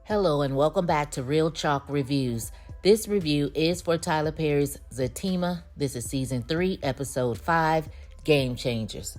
Hello and welcome back to Real Chalk Reviews. This review is for Tyler Perry's Zatima. This is Season 3, Episode 5, Game Changers.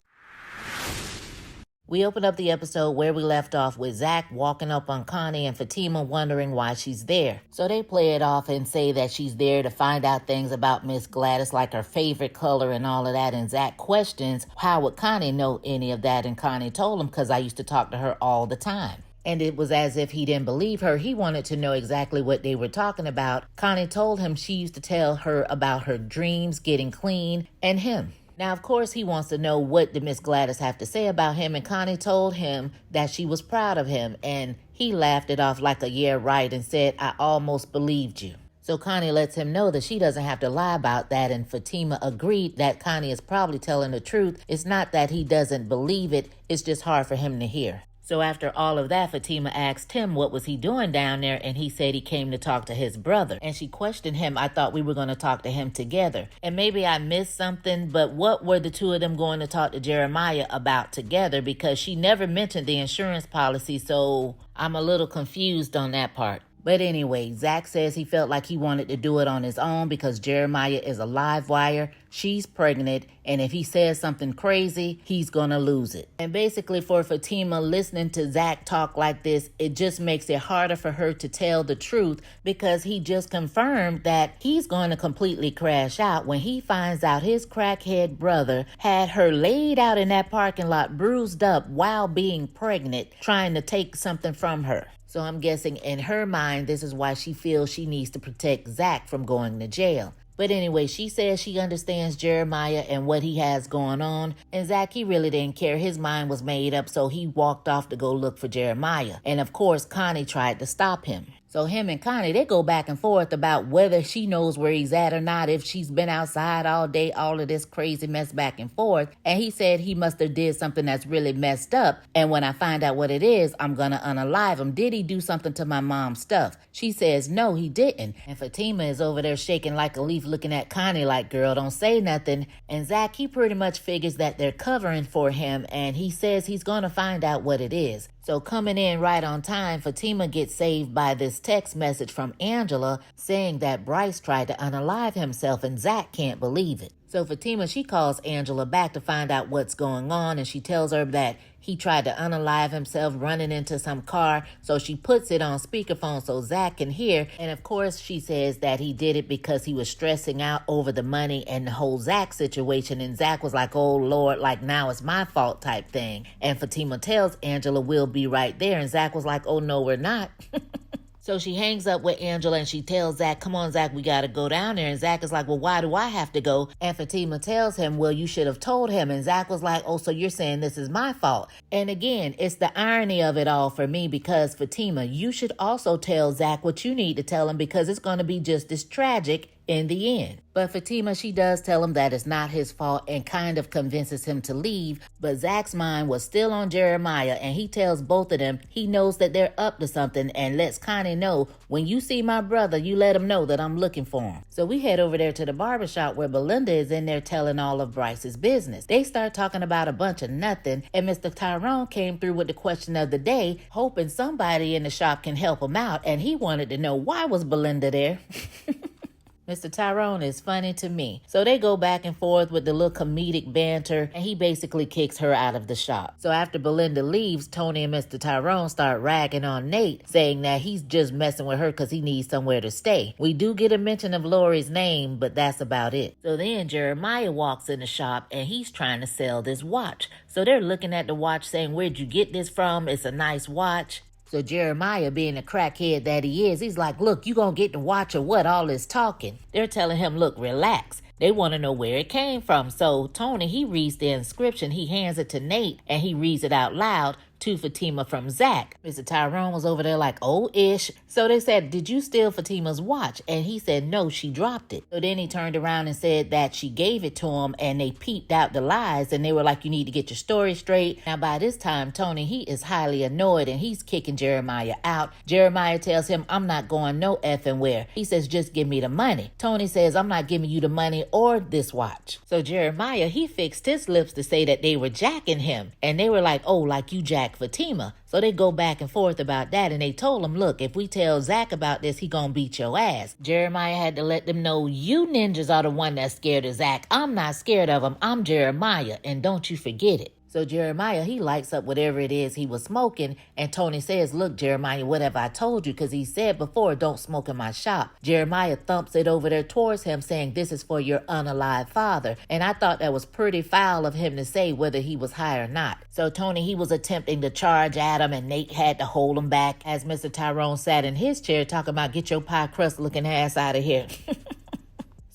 We open up the episode where we left off with Zach walking up on Connie and Fatima wondering why she's there. So they play it off and say that she's there to find out things about Miss Gladys, like her favorite color and all of that. And Zach questions, how would Connie know any of that? And Connie told him, because I used to talk to her all the time. And it was as if he didn't believe her. He wanted to know exactly what they were talking about. Connie told him she used to tell her about her dreams, getting clean, and him. Now, of course, he wants to know what did Miss Gladys have to say about him, and Connie told him that she was proud of him, and he laughed it off like a yeah, right, and said, I almost believed you. So Connie lets him know that she doesn't have to lie about that, and Fatima agreed that Connie is probably telling the truth. It's not that he doesn't believe it, it's just hard for him to hear. So after all of that, Fatima asked him what was he doing down there, and he said he came to talk to his brother. And she questioned him, I thought we were going to talk to him together. And maybe I missed something, but what were the two of them going to talk to Jeremiah about together? Because she never mentioned the insurance policy, so I'm a little confused on that part. But anyway, Zach says he felt like he wanted to do it on his own because Jeremiah is a live wire, she's pregnant, and if he says something crazy, he's gonna lose it. And basically for Fatima, listening to Zach talk like this, it just makes it harder for her to tell the truth because he just confirmed that he's gonna completely crash out when he finds out his crackhead brother had her laid out in that parking lot, bruised up while being pregnant, trying to take something from her. So I'm guessing in her mind, this is why she feels she needs to protect Zach from going to jail. But anyway, she says she understands Jeremiah and what he has going on. And Zach, he really didn't care. His mind was made up, so he walked off to go look for Jeremiah. And of course, Connie tried to stop him. So him and Connie, they go back and forth about whether she knows where he's at or not, if she's been outside all day, all of this crazy mess back and forth. And he said he must have did something that's really messed up. And when I find out what it is, I'm going to unalive him. Did he do something to my mom's stuff? She says, no, he didn't. And Fatima is over there shaking like a leaf looking at Connie like, girl, don't say nothing. And Zach, he pretty much figures that they're covering for him. And he says he's going to find out what it is. So coming in right on time, Fatima gets saved by this text message from Angela saying that Bryce tried to unalive himself and Zach can't believe it. So Fatima, she calls Angela back to find out what's going on, and she tells her that he tried to unalive himself running into some car. So she puts it on speakerphone so Zach can hear. And of course, she says that he did it because he was stressing out over the money and the whole Zach situation. And Zach was like, oh Lord, like now it's my fault type thing. And Fatima tells Angela, we'll be right there. And Zach was like, oh no, we're not. So she hangs up with Angela and she tells Zach, come on, Zach, we got to go down there. And Zach is like, well, why do I have to go? And Fatima tells him, well, you should have told him. And Zach was like, oh, so you're saying this is my fault. And again, it's the irony of it all for me because Fatima, you should also tell Zach what you need to tell him because it's going to be just as tragic in the end. But Fatima, she does tell him that it's not his fault and kind of convinces him to leave. But Zach's mind was still on Jeremiah and he tells both of them he knows that they're up to something and lets Connie know, when you see my brother, you let him know that I'm looking for him. So we head over there to the barbershop where Belinda is in there telling all of Bryce's business. They start talking about a bunch of nothing and Mr. Tyrone came through with the question of the day, hoping somebody in the shop can help him out, and he wanted to know why was Belinda there. Mr. Tyrone is funny to me. So they go back and forth with the little comedic banter, and he basically kicks her out of the shop. So after Belinda leaves, Tony and Mr. Tyrone start ragging on Nate, saying that he's just messing with her because he needs somewhere to stay. We do get a mention of Lori's name, but that's about it. So then Jeremiah walks in the shop, and he's trying to sell this watch. So they're looking at the watch saying, where'd you get this from? It's a nice watch. So Jeremiah, being the crackhead that he is, he's like, look, you gonna get to watch or what, all this talking? They're telling him, look, relax. They want to know where it came from. So Tony, he reads the inscription. He hands it to Nate and he reads it out loud to Fatima from Zach. Mr. Tyrone was over there like, oh, ish. So they said, did you steal Fatima's watch? And he said, no, she dropped it. So then he turned around and said that she gave it to him, and they peeped out the lies, and they were like, you need to get your story straight. Now, by this time, Tony, he is highly annoyed, and he's kicking Jeremiah out. Jeremiah tells him, I'm not going no effing where. He says, just give me the money. Tony says, I'm not giving you the money or this watch. So Jeremiah, he fixed his lips to say that they were jacking him. And they were like, oh, like you jacked Fatima. So they go back and forth about that, and they told him, look, if we tell Zach about this, he gonna beat your ass. Jeremiah had to let them know, you ninjas are the one that's scared of Zach. I'm not scared of him. I'm Jeremiah, and don't you forget it. So Jeremiah, he lights up whatever it is he was smoking, and Tony says, look, Jeremiah, whatever I told you, because he said before, don't smoke in my shop. Jeremiah thumps it over there towards him, saying, this is for your unalive father. And I thought that was pretty foul of him to say whether he was high or not. So Tony, he was attempting to charge at him, and Nate had to hold him back as Mr. Tyrone sat in his chair talking about, get your pie crust looking ass out of here.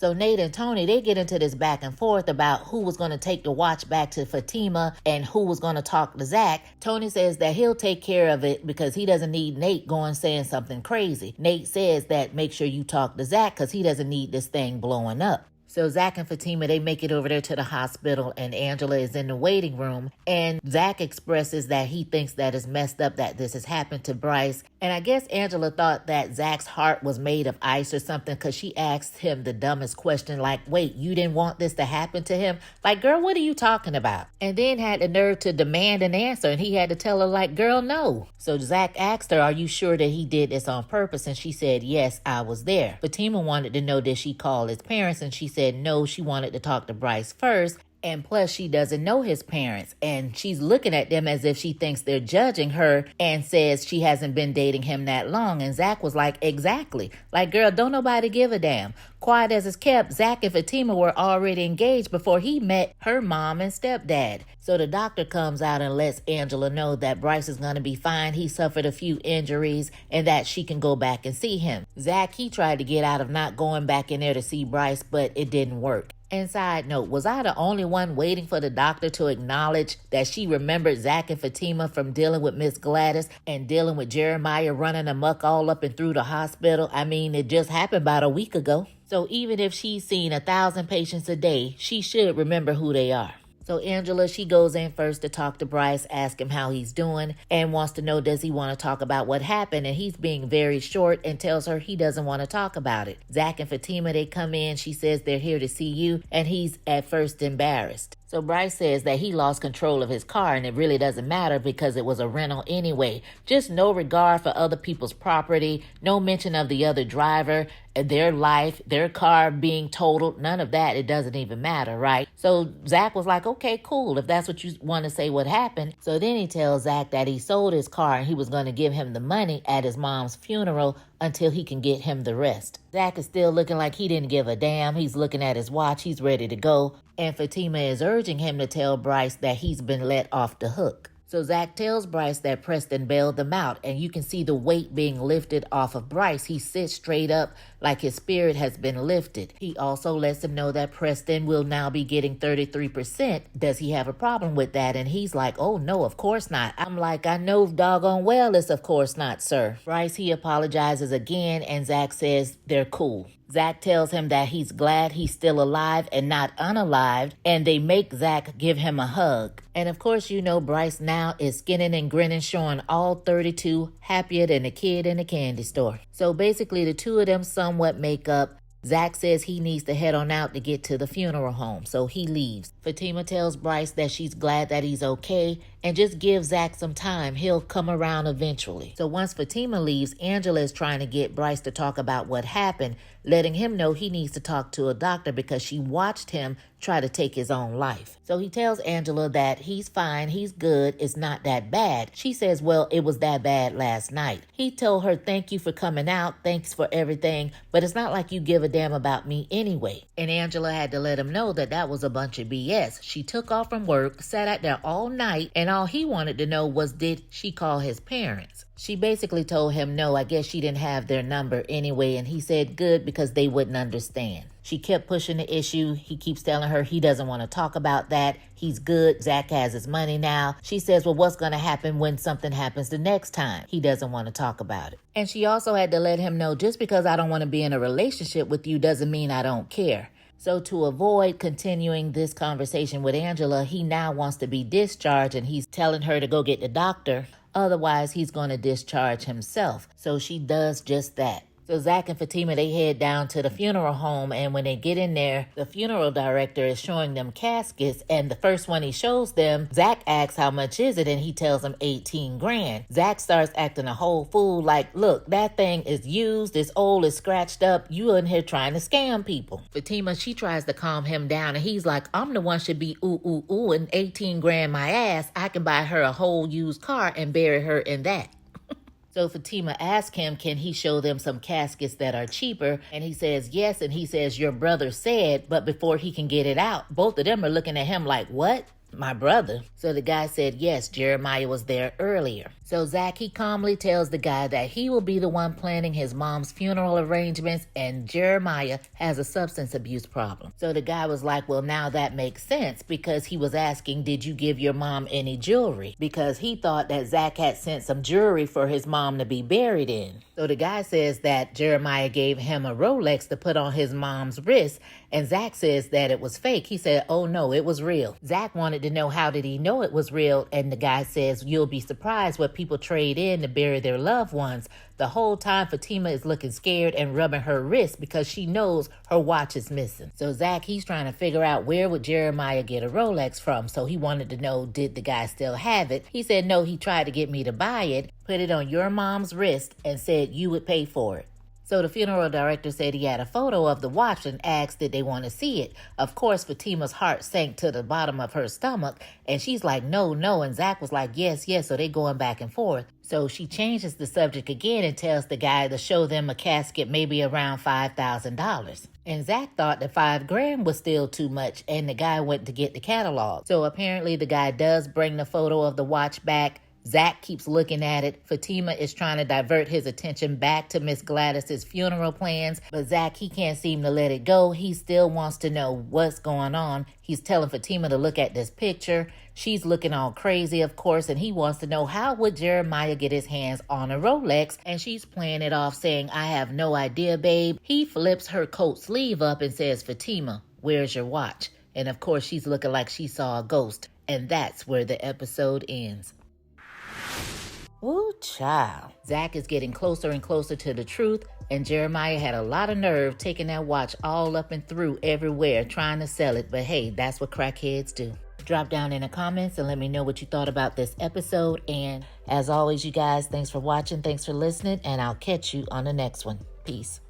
So Nate and Tony, they get into this back and forth about who was going to take the watch back to Fatima and who was going to talk to Zach. Tony says that he'll take care of it because he doesn't need Nate going saying something crazy. Nate says that make sure you talk to Zach because he doesn't need this thing blowing up. So Zach and Fatima, they make it over there to the hospital, and Angela is in the waiting room, and Zach expresses that he thinks that it's messed up that this has happened to Bryce. And I guess Angela thought that Zach's heart was made of ice or something, because she asked him the dumbest question like, wait, you didn't want this to happen to him? Like, girl, what are you talking about? And then had the nerve to demand an answer, and he had to tell her like, girl, no. So Zach asked her, are you sure that he did this on purpose? And she said, yes, I was there. Fatima wanted to know, did she call his parents? And she said no, she wanted to talk to Bryce first. And plus, she doesn't know his parents, and she's looking at them as if she thinks they're judging her, and says she hasn't been dating him that long. And Zach was like, exactly. Like, girl, don't nobody give a damn. Quiet as it's kept, Zach and Fatima were already engaged before he met her mom and stepdad. So the doctor comes out and lets Angela know that Bryce is going to be fine. He suffered a few injuries and that she can go back and see him. Zach, he tried to get out of not going back in there to see Bryce, but it didn't work. And side note, was I the only one waiting for the doctor to acknowledge that she remembered Zach and Fatima from dealing with Miss Gladys and dealing with Jeremiah running amok all up and through the hospital? I mean, it just happened about a week ago. So even if she's seen 1,000 patients a day, she should remember who they are. So Angela, she goes in first to talk to Bryce, ask him how he's doing, and wants to know, does he want to talk about what happened? And he's being very short and tells her he doesn't want to talk about it. Zach and Fatima, they come in. She says they're here to see you, and he's at first embarrassed. So Bryce says that he lost control of his car, and it really doesn't matter because it was a rental anyway. Just no regard for other people's property, no mention of the other driver, their life, their car being totaled, none of that. It doesn't even matter, right? So Zach was like, okay, cool, if that's what you want to say what happened. So then he tells Zach that he sold his car and he was going to give him the money at his mom's funeral until he can get him the rest. Zach is still looking like he didn't give a damn. He's looking at his watch. He's ready to go. And Fatima is urging him to tell Bryce that he's been let off the hook. So Zach tells Bryce that Preston bailed them out, and you can see the weight being lifted off of Bryce. He sits straight up like his spirit has been lifted. He also lets him know that Preston will now be getting 33%. Does he have a problem with that? And he's like, oh no, of course not. I'm like, I know doggone well it's of course not, sir. Bryce, he apologizes again, and Zach says they're cool. Zach tells him that he's glad he's still alive and not unalived, and they make Zach give him a hug. And of course, you know, Bryce now is skinning and grinning, showing all 32, happier than a kid in a candy store. So basically, the two of them somewhat make up. Zach says he needs to head on out to get to the funeral home, so he leaves. Fatima tells Bryce that she's glad that he's okay and just give Zach some time. He'll come around eventually. So once Fatima leaves, Angela is trying to get Bryce to talk about what happened, letting him know he needs to talk to a doctor because she watched him try to take his own life. So he tells Angela that he's fine, he's good, it's not that bad. She says, well, it was that bad last night. He told her, thank you for coming out, thanks for everything, but it's not like you give a damn about me anyway. And Angela had to let him know that that was a bunch of BS. She took off from work, sat out there all night, and all he wanted to know was, did she call his parents? She basically told him no, I guess she didn't have their number anyway, and he said good because they wouldn't understand. She kept pushing the issue. He keeps telling her he doesn't want to talk about that. He's good. Zach has his money now. She says, well, what's going to happen when something happens the next time? He doesn't want to talk about it. And she also had to let him know, just because I don't want to be in a relationship with you doesn't mean I don't care. So to avoid continuing this conversation with Angela, he now wants to be discharged, and he's telling her to go get the doctor. Otherwise, he's going to discharge himself. So she does just that. So Zach and Fatima, they head down to the funeral home, and when they get in there, the funeral director is showing them caskets, and the first one he shows them, Zach asks how much is it, and he tells him 18 grand. Zach starts acting a whole fool like, look, that thing is used, it's old, it's scratched up, you in here trying to scam people. Fatima, she tries to calm him down, and he's like, I'm the one should be ooh, and 18 grand my ass, I can buy her a whole used car and bury her in that. So Fatima asks him, can he show them some caskets that are cheaper? And he says yes, and he says, your brother said, but before he can get it out, both of them are looking at him like, what? My brother? So the guy said, yes, Jeremiah was there earlier. So Zach, he calmly tells the guy that he will be the one planning his mom's funeral arrangements, and Jeremiah has a substance abuse problem. So the guy was like, well, now that makes sense, because he was asking, did you give your mom any jewelry? Because he thought that Zach had sent some jewelry for his mom to be buried in. So the guy says that Jeremiah gave him a Rolex to put on his mom's wrist, and Zach says that it was fake. He said, oh no, it was real. Zach wanted to know, how did he know it was real? And the guy says, you'll be surprised what people trade in to bury their loved ones. The whole time Fatima is looking scared and rubbing her wrist because she knows her watch is missing. So Zach, he's trying to figure out where would Jeremiah get a Rolex from. So he wanted to know, did the guy still have it? He said, no, he tried to get me to buy it, put it on your mom's wrist, and said you would pay for it. So the funeral director said he had a photo of the watch and asked did they want to see it. Of course, Fatima's heart sank to the bottom of her stomach, and she's like, no. And Zach was like, yes. So they going back and forth. So she changes the subject again and tells the guy to show them a casket maybe around $5,000. And Zach thought that 5 grand was still too much, and the guy went to get the catalog. So apparently the guy does bring the photo of the watch back. Zach keeps looking at it. Fatima is trying to divert his attention back to Miss Gladys's funeral plans, but Zach, he can't seem to let it go. He still wants to know what's going on. He's telling Fatima to look at this picture. She's looking all crazy, of course, and he wants to know, how would Jeremiah get his hands on a Rolex? And she's playing it off saying, I have no idea, babe. He flips her coat sleeve up and says, Fatima, where's your watch? And of course, she's looking like she saw a ghost. And that's where the episode ends. Woo, child. Zach is getting closer and closer to the truth, and Jeremiah had a lot of nerve taking that watch all up and through everywhere trying to sell it, but hey, that's what crackheads do. Drop down in the comments and let me know what you thought about this episode, and as always, you guys, thanks for watching, thanks for listening, and I'll catch you on the next one. Peace.